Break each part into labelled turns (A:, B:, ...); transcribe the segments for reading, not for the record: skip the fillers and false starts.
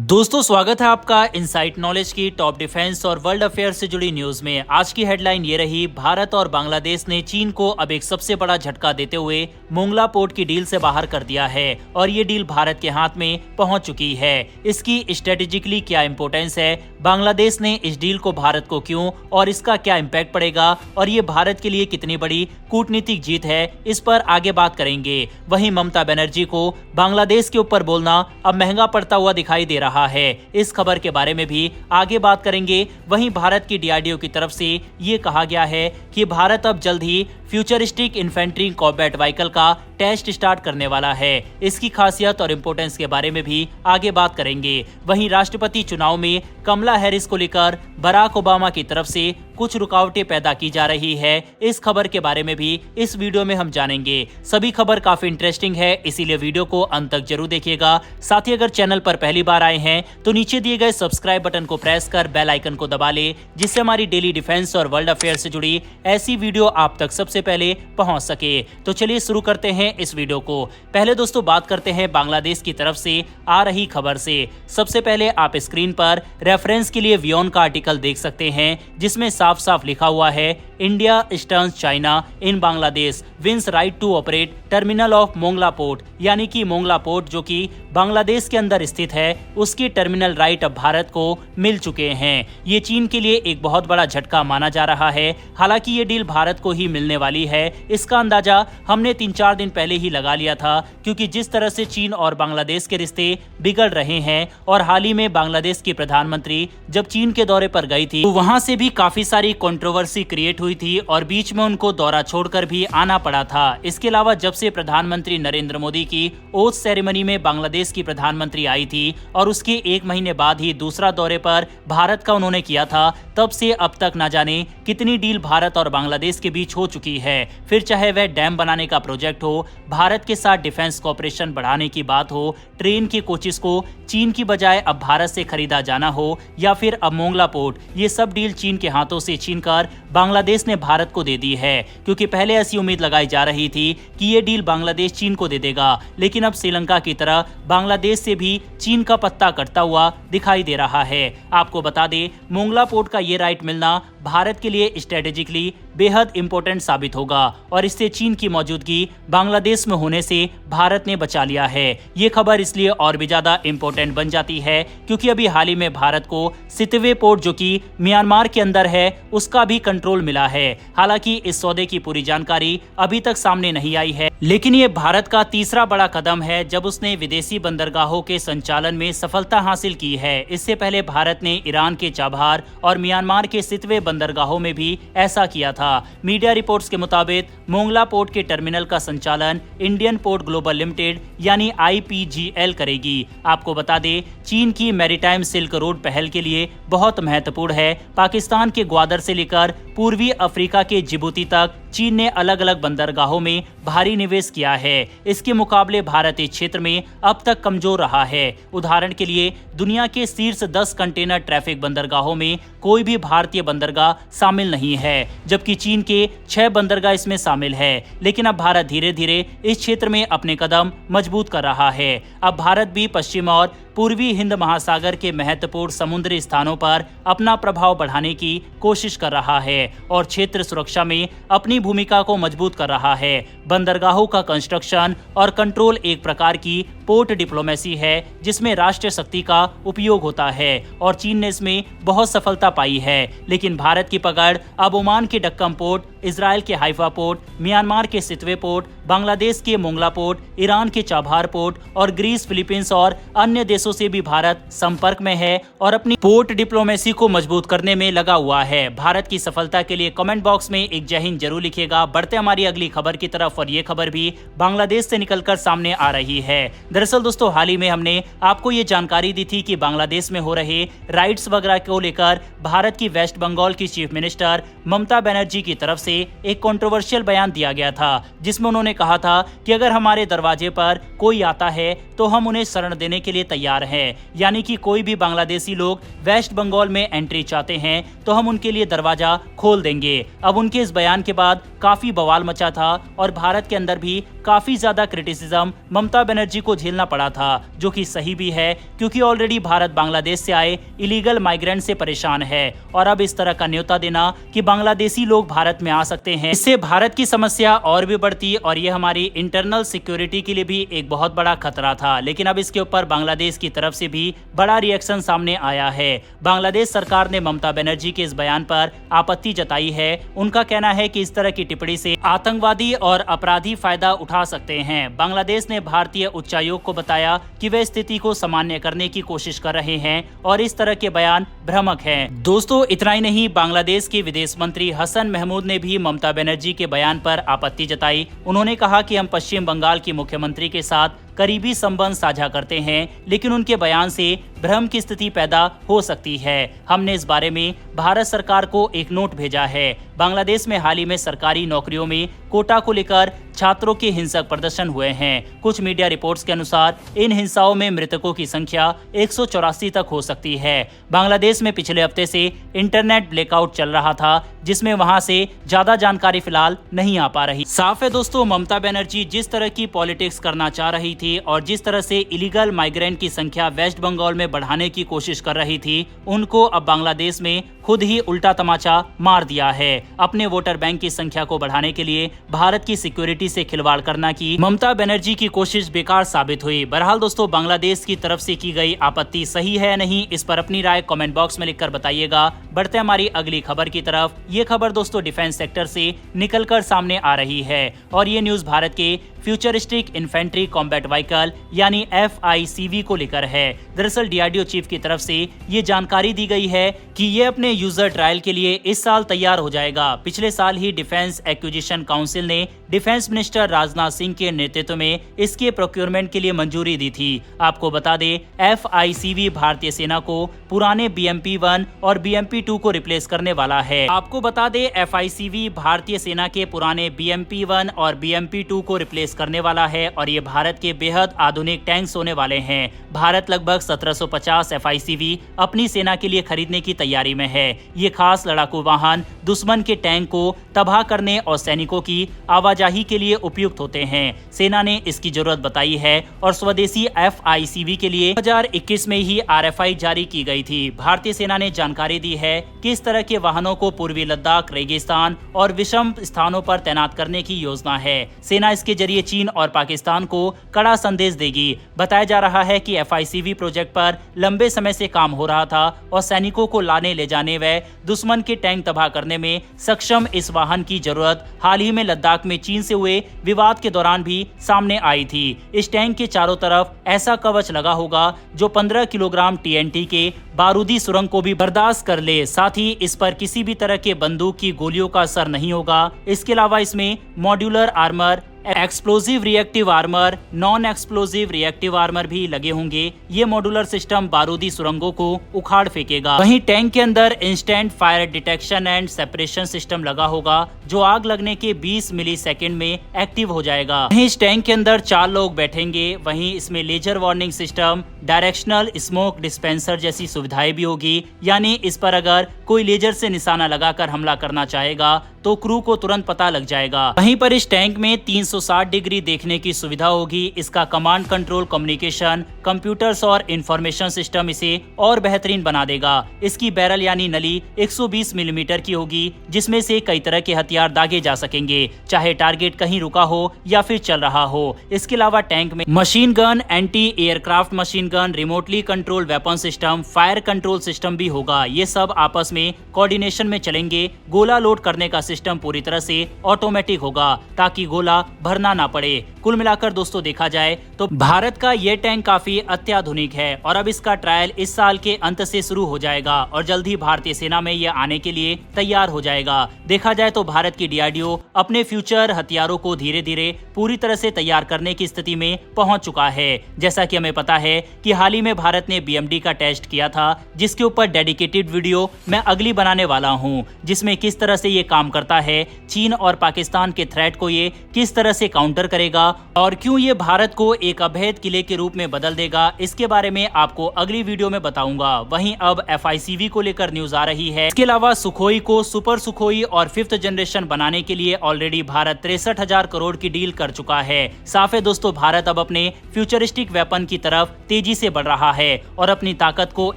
A: दोस्तों स्वागत है आपका इनसाइट नॉलेज की टॉप डिफेंस और वर्ल्ड अफेयर से जुड़ी न्यूज में। आज की हेडलाइन ये रही, भारत और बांग्लादेश ने चीन को अब एक सबसे बड़ा झटका देते हुए मोंगला पोर्ट की डील से बाहर कर दिया है और ये डील भारत के हाथ में पहुंच चुकी है। इसकी स्ट्रेटेजिकली क्या इंपोर्टेंस है, बांग्लादेश ने इस डील को भारत को क्यों और इसका क्या इम्पैक्ट पड़ेगा और ये भारत के लिए कितनी बड़ी कूटनीतिक जीत है, इस पर आगे बात करेंगे। वहीं ममता बनर्जी को बांग्लादेश के ऊपर बोलना अब महंगा पड़ता हुआ दिखाई दे रहा है, इस खबर के बारे में भी आगे बात करेंगे। वहीं भारत की डीआरडीओ की तरफ से ये कहा गया है कि भारत अब जल्द ही फ्यूचरिस्टिक इन्फेंट्री कॉम्बैट व्हीकल का टेस्ट स्टार्ट करने वाला है। इसकी खासियत और इम्पोर्टेंस के बारे में भी आगे बात करेंगे। वहीं राष्ट्रपति चुनाव में कमला हैरिस को लेकर बराक ओबामा की तरफ से कुछ रुकावटें पैदा की जा रही है, इस खबर के बारे में भी इस वीडियो में हम जानेंगे। सभी खबर काफी इंटरेस्टिंग है, इसीलिए वीडियो को अंत तक जरूर देखिएगा। साथ ही अगर चैनल पर पहली बार आए हैं तो नीचे दिए गए सब्सक्राइब बटन को प्रेस कर बेल आइकन को दबा ले, जिससे हमारी डेली डिफेंस और वर्ल्ड अफेयर से जुड़ी ऐसी वीडियो आप तक सबसे पहले पहुंच सके। तो चलिए शुरू करते हैं इस वीडियो को। पहले दोस्तों बात करते हैं बांग्लादेश की तरफ से आ रही खबर से। सबसे पहले आप स्क्रीन पर रेफरेंस के लिए वियोन का आर्टिकल देख सकते हैं, जिसमें साफ साफ लिखा हुआ है, India stuns China in Bangladesh wins right to operate terminal of Mongla port, यानी कि मोंगला पोर्ट जो कि बांग्लादेश के अंदर स्थित है, उसकी टर्मिनल राइट अब भारत को मिल चुके हैं। ये चीन के लिए एक बहुत बड़ा झटका माना जा रहा है। हालांकि ये डील भारत को ही मिलने वाली है, इसका अंदाजा हमने 3-4 दिन पहले ही लगा लिया था, क्योंकि जिस तरह से चीन और बांग्लादेश के रिश्ते बिगड़ रहे हैं और हाल ही में बांग्लादेश की प्रधानमंत्री जब चीन के दौरे पर गई थी तो वहां से भी काफी सारी कंट्रोवर्सी क्रिएट हुई थी और बीच में उनको दौरा छोड़कर भी आना पड़ा था। इसके अलावा जब से प्रधानमंत्री नरेंद्र मोदी की ओथ सेरेमनी में बांग्लादेश की प्रधानमंत्री आई थी और उसके 1 महीने बाद ही दूसरा दौरे पर भारत का उन्होंने किया था, तब से अब तक न जाने कितनी डील भारत और बांग्लादेश के बीच हो चुकी है। फिर चाहे वह डैम बनाने का प्रोजेक्ट हो, भारत के साथ डिफेंस कॉपरेशन बढ़ाने की बात हो, ट्रेन के कोचेस को चीन की बजाय अब भारत से खरीदा जाना हो, या फिर अब मोंगला पोर्ट, ये सब डील चीन के हाथों से छीनकर बांग्लादेश ने भारत को दे दी है। क्योंकि पहले ऐसी उम्मीद लगाई जा रही थी कि ये डील बांग्लादेश चीन को दे देगा, लेकिन अब श्रीलंका की तरह बांग्लादेश से भी चीन का पत्ता कटता हुआ दिखाई दे रहा है। आपको बता दें, मोंगला पोर्ट का ये राइट मिलना भारत के लिए स्ट्रेटेजिकली बेहद इंपॉर्टेंट साबित होगा और इससे चीन की मौजूदगी बांग्लादेश में होने से भारत ने बचा लिया है। ये खबर इसलिए और भी ज्यादा इंपॉर्टेंट बन जाती है क्योंकि अभी हाल ही में भारत को सितवे पोर्ट जो कि म्यांमार के अंदर है, उसका भी कंट्रोल मिला है। हालांकि इस सौदे की पूरी जानकारी अभी तक सामने नहीं आई है, लेकिन ये भारत का तीसरा बड़ा कदम है जब उसने विदेशी बंदरगाहों के संचालन में सफलता हासिल की है। इससे पहले भारत ने ईरान के चाबहार और म्यांमार के सितवे बंदरगाहों में भी ऐसा किया था। मीडिया रिपोर्ट्स के मुताबिक मोंगला पोर्ट के टर्मिनल का संचालन इंडियन पोर्ट ग्लोबल लिमिटेड यानी IPGL करेगी। आपको बता दें, चीन की मैरीटाइम सिल्क रोड पहल के लिए बहुत महत्वपूर्ण है। पाकिस्तान के ग्वादर से लेकर पूर्वी अफ्रीका के जिबूती तक चीन ने अलग अलग बंदरगाहों में भारी निवेश किया है। इसके मुकाबले भारत इस क्षेत्र में अब तक कमजोर रहा है। उदाहरण के लिए दुनिया के शीर्ष 10 कंटेनर ट्रैफिक बंदरगाहों में कोई भी भारतीय बंदरगाह शामिल नहीं है, जबकि चीन के 6 बंदरगाह इसमें शामिल है। लेकिन अब भारत धीरे धीरे इस क्षेत्र में अपने कदम मजबूत कर रहा है। अब भारत भी पश्चिम और पूर्वी हिंद महासागर के महत्वपूर्ण समुद्री स्थानों पर अपना प्रभाव बढ़ाने की कोशिश कर रहा है और क्षेत्र सुरक्षा में अपनी भूमिका को मजबूत कर रहा है। बंदरगाहों का कंस्ट्रक्शन और कंट्रोल एक प्रकार की पोर्ट डिप्लोमेसी है जिसमें राष्ट्रीय शक्ति का उपयोग होता है और चीन ने इसमें बहुत सफलता पाई है। लेकिन भारत की पकड़ अब ओमान के डक्कम पोर्ट, इजराइल के हाइफा पोर्ट, म्यांमार के सितवे पोर्ट, बांग्लादेश के मोंगला पोर्ट, ईरान के चाबहार पोर्ट और ग्रीस, फिलीपींस और अन्य देशों से भी भारत संपर्क में है और अपनी पोर्ट डिप्लोमेसी को मजबूत करने में लगा हुआ है। भारत की सफलता के लिए कमेंट बॉक्स में एक जय हिंद जरूर लिखिएगा। बढ़ते हमारी अगली खबर की तरफ और ये खबर भी बांग्लादेश से निकलकर सामने आ रही है। दरअसल दोस्तों, हाल ही में हमने आपको ये जानकारी दी थी कि बांग्लादेश में हो रहे राइट्स वगैरह को लेकर भारत की वेस्ट बंगाल की चीफ मिनिस्टर ममता बनर्जी की तरफ से एक कंट्रोवर्शियल बयान दिया गया था, जिसमें उन्होंने कहा था कि अगर हमारे दरवाजे पर कोई आता है तो हम उन्हें शरण देने के लिए तैयार हैं। यानी कि कोई भी बांग्लादेशी लोग वेस्ट बंगाल में एंट्री चाहते हैं तो हम उनके लिए दरवाजा खोल देंगे। अब उनके इस बयान के बाद काफी बवाल मचा था और भारत के अंदर भी काफी ज्यादा क्रिटिसिज्म ममता बनर्जी को झेलना पड़ा था, जो कि सही भी है क्योंकि ऑलरेडी भारत बांग्लादेश से आए इलीगल माइग्रेंट से परेशान है और अब इस तरह का न्योता देना कि बांग्लादेशी लोग भारत में आ सकते हैं, इससे भारत की समस्या और भी बढ़ती और ये हमारी इंटरनल सिक्योरिटी के लिए भी एक बहुत बड़ा खतरा था। लेकिन अब इसके ऊपर बांग्लादेश की तरफ से भी बड़ा रिएक्शन सामने आया है। बांग्लादेश सरकार ने ममता बनर्जी के इस बयान पर आपत्ति जताई है। उनका कहना है कि इस तरह की टिप्पणी से आतंकवादी और अपराधी फायदा उठा सकते हैं। बांग्लादेश ने भारतीय उच्चायोग को बताया कि वे स्थिति को सामान्य करने की कोशिश कर रहे हैं और इस तरह के बयान भ्रामक हैं। दोस्तों, इतना ही नहीं, बांग्लादेश के विदेश मंत्री हसन महमूद ने भी ममता बनर्जी के बयान पर आपत्ति जताई। उन्होंने कहा कि हम पश्चिम बंगाल की मुख्यमंत्री के साथ करीबी संबंध साझा करते हैं, लेकिन उनके बयान से भ्रम की स्थिति पैदा हो सकती है। हमने इस बारे में भारत सरकार को एक नोट भेजा है। बांग्लादेश में हाल ही में सरकारी नौकरियों में कोटा को लेकर छात्रों के हिंसक प्रदर्शन हुए हैं। कुछ मीडिया रिपोर्ट्स के अनुसार इन हिंसाओं में मृतकों की संख्या 184 तक हो सकती है। बांग्लादेश में पिछले हफ्ते से इंटरनेट ब्लैकआउट चल रहा था, जिसमें वहां से ज्यादा जानकारी फिलहाल नहीं आ पा रही। साफ है दोस्तों, ममता बनर्जी जिस तरह की पॉलिटिक्स करना चाह रही थी और जिस तरह से इलीगल माइग्रेंट की संख्या वेस्ट बंगाल में बढ़ाने की कोशिश कर रही थी, उनको अब बांग्लादेश में खुद ही उल्टा तमाचा मार दिया है। अपने वोटर बैंक की संख्या को बढ़ाने के लिए भारत की सिक्योरिटी से खिलवाड़ करना की ममता बनर्जी की कोशिश बेकार साबित हुई। बहरहाल दोस्तों, बांग्लादेश की तरफ से की गई आपत्ति सही है या नहीं, इस पर अपनी राय कमेंट बॉक्स में लिखकर बताइएगा। बढ़ते हमारी अगली खबर की तरफ। ये खबर दोस्तों डिफेंस सेक्टर से निकलकर सामने आ रही है और ये न्यूज भारत के फ्यूचरिस्टिक इन्फेंट्री कॉम्बैट व्हीकल यानी FICV को लेकर है। दरअसल DRDO चीफ की तरफ से ये जानकारी दी गई है कि ये अपने यूजर ट्रायल के लिए इस साल तैयार हो जाएगा। पिछले साल ही डिफेंस एक्विजिशन काउंसिल ने डिफेंस मिनिस्टर राजनाथ सिंह के नेतृत्व में इसके प्रोक्योरमेंट के लिए मंजूरी दी थी। आपको बता दें, FICV भारतीय सेना को पुराने BMP-1 और BMP-2 को रिप्लेस करने वाला है। आपको बता दें, FICV भारतीय सेना के पुराने BMP-1 और BMP-2 को रिप्लेस करने वाला है और ये भारत के बेहद आधुनिक टैंक्स होने वाले हैं। भारत लगभग 1750 FICV अपनी सेना के लिए खरीदने की तैयारी में है। ये खास लड़ाकू वाहन दुश्मन के टैंक को तबाह करने और सैनिकों की आवाजाही के लिए उपयुक्त होते हैं। सेना ने इसकी जरूरत बताई है और स्वदेशी FICV के लिए 2021 में ही RFI जारी की गई थी। भारतीय सेना ने जानकारी दी है कि इस तरह के वाहनों को पूर्वी लद्दाख, रेगिस्तान और विषम स्थानों पर तैनात करने की योजना है। सेना इसके जरिए चीन और पाकिस्तान को कड़ा संदेश देगी। बताया जा रहा है कि FICV प्रोजेक्ट पर लंबे समय से काम हो रहा था और सैनिकों को लाने ले जाने व दुश्मन के टैंक तबाह करने में सक्षम इस वाहन की जरूरत हाल ही में लद्दाख में चीन से हुए विवाद के दौरान भी सामने आई थी। इस टैंक के चारों तरफ ऐसा कवच लगा होगा जो 15 किलोग्राम TNT के बारूदी सुरंग को भी बर्दाश्त कर ले। साथ ही इस पर किसी भी तरह के बंदूक की गोलियों का असर नहीं होगा। इसके अलावा इसमें modular armour, explosive reactive armour, non explosive reactive armour भी लगे होंगे। ये मॉड्यूलर सिस्टम बारूदी सुरंगों को उखाड़ फेंकेगा। वहीं टैंक के अंदर instant fire detection and separation system लगा होगा जो आग लगने के 20 मिलीसेकंड में एक्टिव हो जाएगा। वहीं इस टैंक के अंदर 4 लोग बैठेंगे। वहीं इसमें laser warning system, directional smoke dispenser जैसी सुविधाएं भी होगी, यानी इस पर अगर कोई लेजर से निशाना लगाकर हमला करना चाहेगा तो क्रू को तुरंत पता लग जाएगा। वहीं पर इस टैंक में 360 डिग्री देखने की सुविधा होगी। इसका कमांड कंट्रोल कम्युनिकेशन, कंप्यूटर्स और इंफॉर्मेशन सिस्टम इसे और बेहतरीन बना देगा। इसकी बैरल यानी नली 120 मिलीमीटर की होगी, जिसमें से कई तरह के हथियार दागे जा सकेंगे, चाहे टारगेट कहीं रुका हो या फिर चल रहा हो। इसके अलावा टैंक में machine gun, anti aircraft machine gun, remotely control weapon system, fire control system भी होगा। ये सब आपस में कोऑर्डिनेशन में चलेंगे। गोला लोड करने का सिस्टम पूरी तरह से ऑटोमेटिक होगा ताकि गोला भरना ना पड़े। कुल मिलाकर दोस्तों देखा जाए तो भारत का ये टैंक काफी अत्याधुनिक है और अब इसका ट्रायल इस साल के अंत से शुरू हो जाएगा और जल्द ही भारतीय सेना में यह आने के लिए तैयार हो जाएगा। देखा जाए तो भारत की DRDO अपने फ्यूचर हथियारों को धीरे धीरे पूरी तरह से तैयार करने की स्थिति में पहुंच चुका है। जैसा कि हमें पता है कि हाल ही में भारत ने BMD का टेस्ट किया था, जिसके ऊपर डेडिकेटेड वीडियो मैं अगली बनाने वाला हूं, जिसमें किस तरह से ये काम करता है, चीन और पाकिस्तान के थ्रेट को ये किस तरह से काउंटर करेगा और क्यों ये भारत को एक अभेद किले के रूप में बदल देगा, इसके बारे में आपको अगली वीडियो में बताऊंगा। वहीं अब FICV को लेकर न्यूज आ रही है। इसके अलावा सुखोई को सुपर सुखोई और 5th जनरेशन बनाने के लिए ऑलरेडी भारत 63,000 करोड़ की डील कर चुका है। साफ है दोस्तों, भारत अब अपने फ्यूचरिस्टिक वेपन की तरफ तेजी से बढ़ रहा है और अपनी ताकत को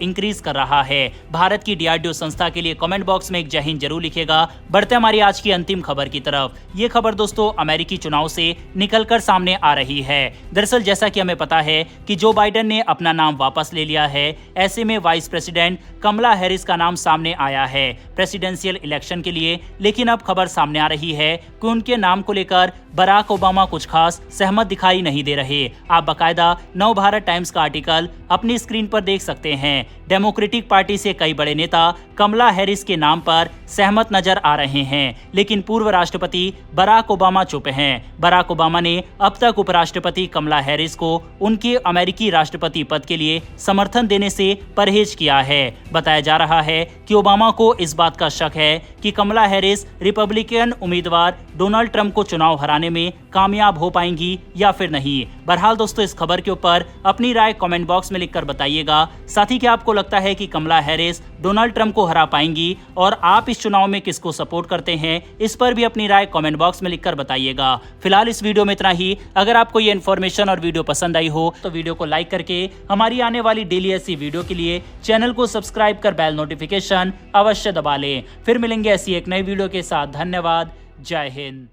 A: इंक्रीज कर रहा है। भारत की DRDO संस्था के लिए कमेंट बॉक्स में एक जय हिंद जरूर लिखेगा। बढ़ते हमारी आज की अंतिम खबर की तरफ। ये खबर दोस्तों अमेरिकी चुनाव से निकलकर सामने आ रही है। दरअसल जैसा कि हमें पता है कि जो बाइडेन ने अपना नाम वापस ले लिया है, ऐसे में वाइस प्रेसिडेंट कमला हैरिस का नाम सामने आया है प्रेसिडेंशियल इलेक्शन के लिए। लेकिन अब खबर सामने आ रही है कि उनके नाम को लेकर बराक ओबामा कुछ खास सहमत दिखाई नहीं दे रहे। आप बाकायदा नव भारत टाइम्स का आर्टिकल अपनी स्क्रीन पर देख सकते हैं। डेमोक्रेटिक पार्टी से कई बड़े नेता कमला हैरिस के नाम पर सहमत नजर आ रहे हैं, लेकिन पूर्व राष्ट्रपति बराक ओबामा चुप हैं। बराक ओबामा ने अब तक उपराष्ट्रपति कमला हैरिस को उनके अमेरिकी राष्ट्रपति पद के लिए समर्थन देने से परहेज किया है। बताया जा रहा है कि ओबामा को इस बात का शक है कि कमला हैरिस रिपब्लिकन उम्मीदवार डोनाल्ड ट्रंप को चुनाव हराने में कामयाब हो पाएंगी या फिर नहीं। बहरहाल दोस्तों, इस खबर के ऊपर अपनी राय कमेंट बॉक्स में लिखकर बताइएगा। साथ ही क्या आपको लगता है कि कमला हैरिस डोनाल्ड ट्रंप को हरा पाएंगी और आप इस चुनाव में किसको सपोर्ट करते हैं, इस पर भी अपनी राय कमेंट बॉक्स में लिखकर बताइएगा। फिलहाल इस वीडियो में इतना ही। अगर आपको ये इन्फॉर्मेशन और वीडियो पसंद आई हो तो वीडियो को लाइक करके हमारी आने वाली डेली ऐसी वीडियो के लिए चैनल को सब्सक्राइब कर बेल नोटिफिकेशन अवश्य दबा लें। फिर मिलेंगे ऐसी एक नई वीडियो के साथ। धन्यवाद। जय हिंद।